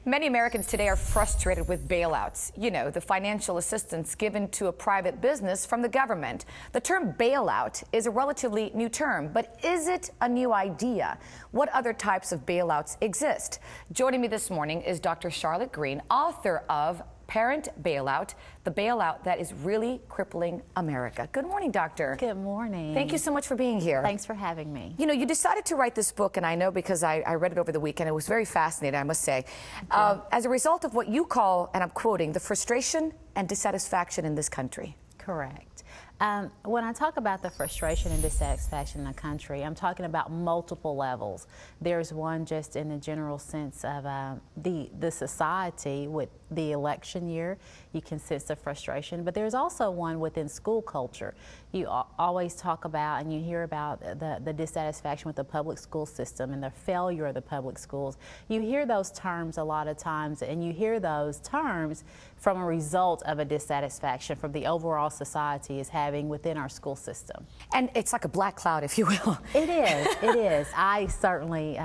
Many Americans today are frustrated with bailouts. You know, the financial assistance given to a private business from the government. The term bailout is a relatively new term, but is it a new idea? What other types of bailouts exist? Joining me this morning is Dr. Charlotte Green, author of Parent Bailout, the bailout that is really crippling America. Good morning, doctor. Good morning. Thank you so much for being here. Thanks for having me. You know, you decided to write this book, and I know because I read it over the weekend. It was very fascinating, I must say. As a result of what you call, and I'm quoting, the frustration and dissatisfaction in this country. Correct. When I talk about the frustration and dissatisfaction in the country, I'm talking about multiple levels. There's one just in the general sense of the society with the election year. You can sense the frustration, but there's also one within school culture. You always talk about and you hear about the dissatisfaction with the public school system and the failure of the public schools. You hear those terms a lot of times, and you hear those terms from a result of a dissatisfaction from the overall society is having within our school system. And it's like a black cloud, if you will. It is, it is. I certainly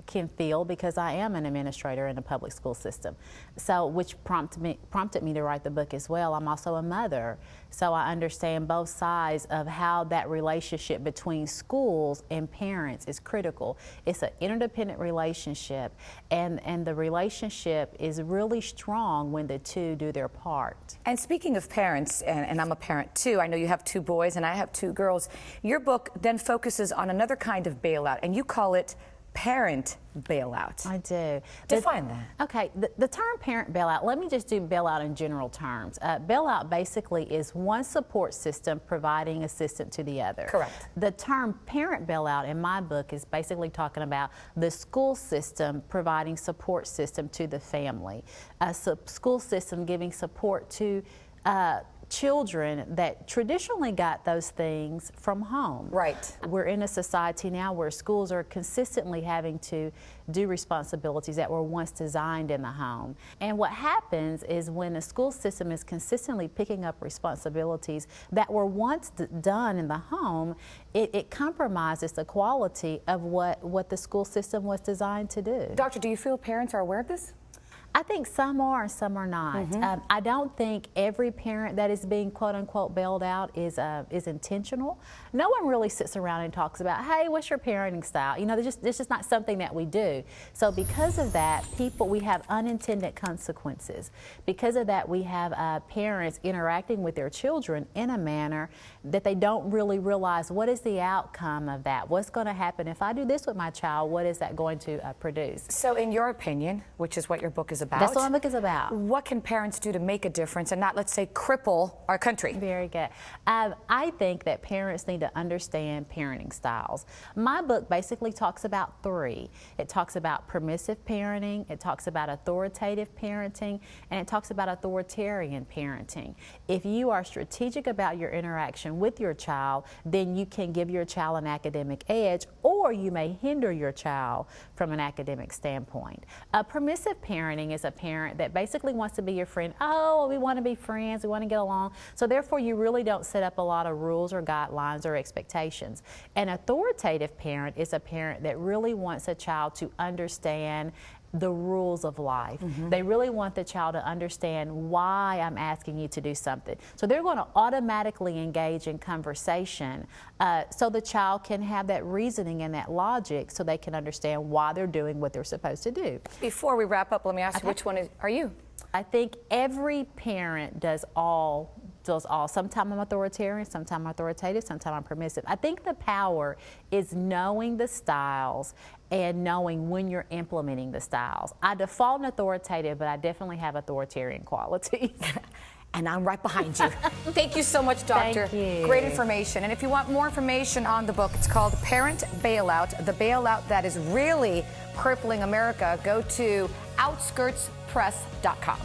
can feel, because I am an administrator in the public school system, so which prompted me to write the book as well. I'm also a mother, so I understand both sides of how that relationship between schools and parents is critical. It's an interdependent relationship, and the relationship is really strong when the two do their part. And speaking of parents, and I'm a parent too, I know you have 2 boys and I have 2 girls. Your book then focuses on another kind of bailout, and you call it parent bailout. I do. Define that. Okay, the term parent bailout, let me just do bailout in general terms. Bailout basically is one support system providing assistance to the other. Correct. The term parent bailout in my book is basically talking about the school system providing support system to the family. A school system giving support to children that traditionally got those things from home. Right. We're in a society now where schools are consistently having to do responsibilities that were once designed in the home. And what happens is when the school system is consistently picking up responsibilities that were once done in the home, it compromises the quality of what the school system was designed to do. Doctor, do you feel parents are aware of this? I think some are and some are not. I don't think every parent that is being quote-unquote bailed out is intentional. No one really sits around and talks about, hey, what's your parenting style? You know, this is just not something that we do. So because of that, we have unintended consequences. Because of that, we have parents interacting with their children in a manner that they don't really realize what is the outcome of that. What's going to happen if I do this with my child? What is that going to produce? So in your opinion, which is what your book is about. That's what my book is about. What can parents do to make a difference and not, let's say, cripple our country? Very good. I think that parents need to understand parenting styles. My book basically talks about 3. It talks about permissive parenting, it talks about authoritative parenting, and it talks about authoritarian parenting. If you are strategic about your interaction with your child, then you can give your child an academic edge, or you may hinder your child from an academic standpoint. Permissive parenting is a parent that basically wants to be your friend. Oh, we want to be friends, we want to get along. So therefore you really don't set up a lot of rules or guidelines or expectations. An authoritative parent is a parent that really wants a child to understand the rules of life. They really want the child to understand why I'm asking you to do something. So they're going to automatically engage in conversation so the child can have that reasoning and that logic so they can understand why they're doing what they're supposed to do. Before we wrap up, let me ask you, which one are you? I think every parent does all. Sometimes I'm authoritarian, sometimes I'm authoritative, sometimes I'm permissive. I think the power is knowing the styles and knowing when you're implementing the styles. I default in authoritative, but I definitely have authoritarian qualities. And I'm right behind you. Thank you so much, doctor. Thank you. Great information. And if you want more information on the book, it's called Parent Bailout, the bailout that is really crippling America. Go to outskirtspress.com.